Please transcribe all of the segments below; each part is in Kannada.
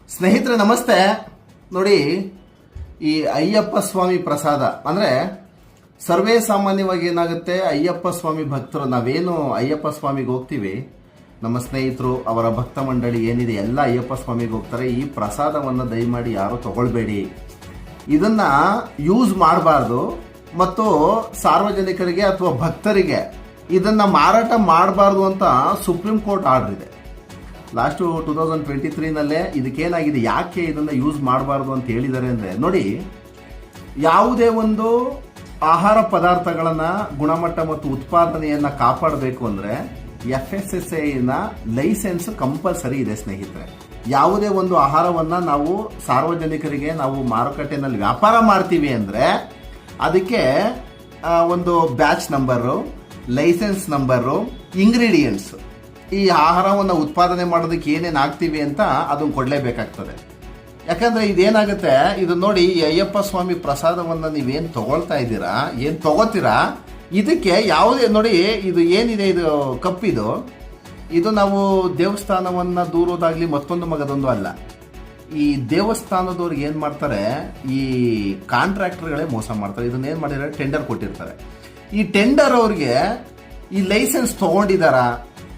ಸ್ನೇಹಿತರೆ ನಮಸ್ತೆ. ನೋಡಿ, ಈ ಅಯ್ಯಪ್ಪ ಸ್ವಾಮಿ ಪ್ರಸಾದ ಅಂದ್ರೆ ಸರ್ವೇ ಸಾಮಾನ್ಯವಾಗಿ ಏನಾಗುತ್ತೆ, ಅಯ್ಯಪ್ಪ ಸ್ವಾಮಿ ಭಕ್ತರು ನಾವೇನು ಅಯ್ಯಪ್ಪ ಸ್ವಾಮಿಗೆ ಹೋಗ್ತೀವಿ, ನಮ್ಮ ಸ್ನೇಹಿತರು ಅವರ ಭಕ್ತ ಮಂಡಳಿ ಏನಿದೆ ಎಲ್ಲ ಅಯ್ಯಪ್ಪ ಸ್ವಾಮಿಗೆ ಹೋಗ್ತಾರೆ. ಈ ಪ್ರಸಾದವನ್ನು ದಯಮಾಡಿ ಯಾರು ತಗೊಳ್ಬೇಡಿ, ಇದನ್ನ ಯೂಸ್ ಮಾಡಬಾರ್ದು ಮತ್ತು ಸಾರ್ವಜನಿಕರಿಗೆ ಅಥವಾ ಭಕ್ತರಿಗೆ ಇದನ್ನ ಮಾರಾಟ ಮಾಡಬಾರ್ದು ಅಂತ ಸುಪ್ರೀಂ ಕೋರ್ಟ್ ಆರ್ಡರ್ ಇದೆ. ಲಾಸ್ಟು 2023ನಲ್ಲೇ ಇದಕ್ಕೇನಾಗಿದೆ, ಯಾಕೆ ಇದನ್ನು ಯೂಸ್ ಮಾಡಬಾರ್ದು ಅಂತ ಹೇಳಿದ್ದಾರೆ ಅಂದರೆ, ನೋಡಿ, ಯಾವುದೇ ಒಂದು ಆಹಾರ ಪದಾರ್ಥಗಳನ್ನು ಗುಣಮಟ್ಟ ಮತ್ತು ಉತ್ಪಾದನೆಯನ್ನು ಕಾಪಾಡಬೇಕು ಅಂದರೆ FSSAIನ ಲೈಸೆನ್ಸ್ ಕಂಪಲ್ಸರಿ ಇದೆ ಸ್ನೇಹಿತರೆ. ಯಾವುದೇ ಒಂದು ಆಹಾರವನ್ನು ನಾವು ಸಾರ್ವಜನಿಕರಿಗೆ ನಾವು ಮಾರುಕಟ್ಟೆನಲ್ಲಿ ವ್ಯಾಪಾರ ಮಾಡ್ತೀವಿ ಅಂದರೆ ಅದಕ್ಕೆ ಒಂದು batch number, license number, ingredients, ಈ ಆಹಾರವನ್ನು ಉತ್ಪಾದನೆ ಮಾಡೋದಕ್ಕೆ ಏನೇನು ಹಾಕ್ತೀವಿ ಅಂತ ಅದನ್ನು ಕೊಡಲೇಬೇಕಾಗ್ತದೆ. ಯಾಕಂದರೆ ಇದೇನಾಗುತ್ತೆ, ಇದು ನೋಡಿ, ಈ ಅಯ್ಯಪ್ಪ ಸ್ವಾಮಿ ಪ್ರಸಾದವನ್ನು ನೀವೇನು ತಗೊಳ್ತಾ ಇದ್ದೀರಾ, ಏನು ತಗೋತೀರಾ, ಇದಕ್ಕೆ ಯಾವುದೇ ನೋಡಿ, ಇದು ಏನಿದೆ, ಇದು ಕಪ್ಪಿದು, ಇದು ನಾವು ದೇವಸ್ಥಾನವನ್ನು ದೂರೋದಾಗಲಿ ಮತ್ತೊಂದು ಮಗದೊಂದು ಅಲ್ಲ. ಈ ದೇವಸ್ಥಾನದವ್ರಿಗೆ ಏನು ಮಾಡ್ತಾರೆ, ಈ ಕಾಂಟ್ರಾಕ್ಟರ್ಗಳೇ ಮೋಸ ಮಾಡ್ತಾರೆ. ಇದನ್ನೇನು ಮಾಡಿದ್ದಾರೆ, ಟೆಂಡರ್ ಕೊಟ್ಟಿರ್ತಾರೆ. ಈ ಟೆಂಡರ್ ಅವ್ರಿಗೆ ಈ ಲೈಸೆನ್ಸ್ ತಗೊಂಡಿದ್ದಾರಾ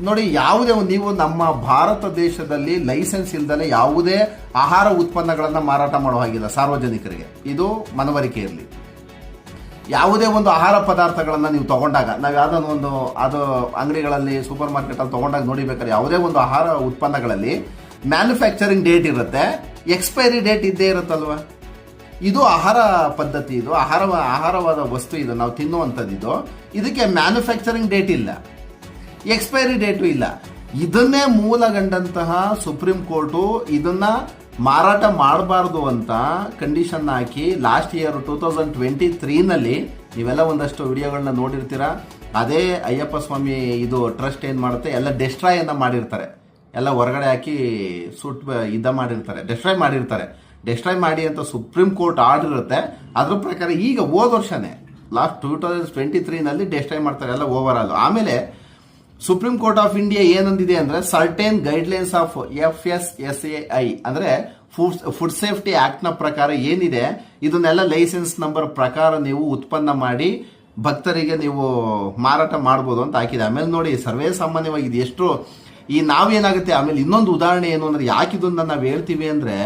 ನೋಡಿ. ಯಾವುದೇ ನೀವು ನಮ್ಮ ಭಾರತ ದೇಶದಲ್ಲಿ ಲೈಸೆನ್ಸ್ ಇಲ್ದಲೆ ಯಾವುದೇ ಆಹಾರ ಉತ್ಪನ್ನಗಳನ್ನು ಮಾರಾಟ ಮಾಡೋ ಹಾಗಿಲ್ಲ ಸಾರ್ವಜನಿಕರಿಗೆ. ಇದು ಮನವರಿಕೆ ಇರಲಿ. ಯಾವುದೇ ಒಂದು ಆಹಾರ ಪದಾರ್ಥಗಳನ್ನು ನೀವು ತಗೊಂಡಾಗ, ನಾವು ಯಾವುದೋ ಒಂದು ಅದು ಅಂಗಡಿಗಳಲ್ಲಿ ಸೂಪರ್ ಮಾರ್ಕೆಟಲ್ಲಿ ತಗೊಂಡಾಗ ನೋಡಿಬೇಕಾದ್ರೆ ಯಾವುದೇ ಒಂದು ಆಹಾರ ಉತ್ಪನ್ನಗಳಲ್ಲಿ ಮ್ಯಾನುಫ್ಯಾಕ್ಚರಿಂಗ್ ಡೇಟ್ ಇರುತ್ತೆ, ಎಕ್ಸ್ಪೈರಿ ಡೇಟ್ ಇದ್ದೇ ಇರುತ್ತಲ್ವ. ಇದು ಆಹಾರ ಪದ್ಧತಿ, ಇದು ಆಹಾರವಾದ ವಸ್ತು, ಇದು ನಾವು ತಿನ್ನುವಂಥದ್ದು. ಇದಕ್ಕೆ ಮ್ಯಾನುಫ್ಯಾಕ್ಚರಿಂಗ್ ಡೇಟ್ ಇಲ್ಲ, ಎಕ್ಸ್ಪೈರಿ ಡೇಟು ಇಲ್ಲ. ಇದನ್ನೇ ಮೂಲಗಂಡಂತಹ ಸುಪ್ರೀಂ ಕೋರ್ಟು ಇದನ್ನ ಮಾರಾಟ ಮಾಡಬಾರ್ದು ಅಂತ ಕಂಡೀಷನ್ ಹಾಕಿ ಲಾಸ್ಟ್ ಇಯರ್ 2023ನಲ್ಲಿ ನೀವೆಲ್ಲ ಒಂದಷ್ಟು ವಿಡಿಯೋಗಳನ್ನ ನೋಡಿರ್ತೀರಾ. ಅದೇ ಅಯ್ಯಪ್ಪ ಸ್ವಾಮಿ ಇದು ಟ್ರಸ್ಟ್ ಏನು ಮಾಡುತ್ತೆ, ಎಲ್ಲ ಡೆಸ್ಟ್ರಾಯನ್ನ ಮಾಡಿರ್ತಾರೆ, ಎಲ್ಲ ಹೊರಗಡೆ ಹಾಕಿ ಮಾಡಿರ್ತಾರೆ, ಡೆಸ್ಟ್ರಾಯ್ ಮಾಡಿ ಅಂತ ಸುಪ್ರೀಂ ಕೋರ್ಟ್ ಆರ್ಡರ್ ಇರುತ್ತೆ. ಅದ್ರ ಪ್ರಕಾರ ಈಗ ಹೋದ ವರ್ಷನೇ ಲಾಸ್ಟ್ 2023ನಲ್ಲಿ ಡೆಸ್ಟ್ರಾಯ್ ಮಾಡ್ತಾರೆ ಎಲ್ಲ ಓವರ್ ಆಲ್. ಆಮೇಲೆ ಸುಪ್ರೀಂ ಕೋರ್ಟ್ ಆಫ್ ಇಂಡಿಯಾ ಏನಂದಿದೆ ಅಂದ್ರೆ, ಸರ್ಟೇನ್ ಗೈಡ್ಲೈನ್ಸ್ ಆಫ್ FSSAI ಅಂದ್ರೆ ಫುಡ್ ಸೇಫ್ಟಿ ಆಕ್ಟ್ ನ ಪ್ರಕಾರ ಏನಿದೆ, ಇದನ್ನೆಲ್ಲ ಲೈಸೆನ್ಸ್ ನಂಬರ್ ಪ್ರಕಾರ ನೀವು ಉತ್ಪನ್ನ ಮಾಡಿ ಭಕ್ತರಿಗೆ ನೀವು ಮಾರಾಟ ಮಾಡ್ಬೋದು ಅಂತ ಹಾಕಿದೆ. ಆಮೇಲೆ ನೋಡಿ, ಸರ್ವೇ ಸಾಮಾನ್ಯವಾಗಿ ಇದು ಎಷ್ಟು ಈ ನಾವೇನಾಗುತ್ತೆ. ಆಮೇಲೆ ಇನ್ನೊಂದು ಉದಾಹರಣೆ ಏನು ಅಂದ್ರೆ, ಯಾಕಿದನ್ನ ನಾವು ಹೇಳ್ತೀವಿ ಅಂದ್ರೆ,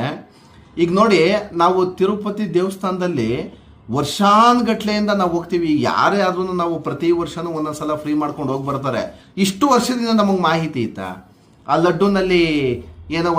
ಈಗ ನೋಡಿ, ನಾವು ತಿರುಪತಿ ದೇವಸ್ಥಾನದಲ್ಲಿ ವರ್ಷಾನ್ಗಟ್ಲೆಯಿಂದ ನಾವು ಹೋಗ್ತೀವಿ. ಯಾರೇ ಆದ್ರೂ ನಾವು ಪ್ರತಿ ವರ್ಷನೂ ಒಂದೊಂದ್ಸಲ ಫ್ರೀ ಮಾಡ್ಕೊಂಡು ಹೋಗಿ ಬರ್ತಾರೆ. ಇಷ್ಟು ವರ್ಷದಿಂದ ನಮಗೆ ಮಾಹಿತಿ ಇತ್ತಾ, ಆ ಲಡ್ಡುನಲ್ಲಿ ಏನೋ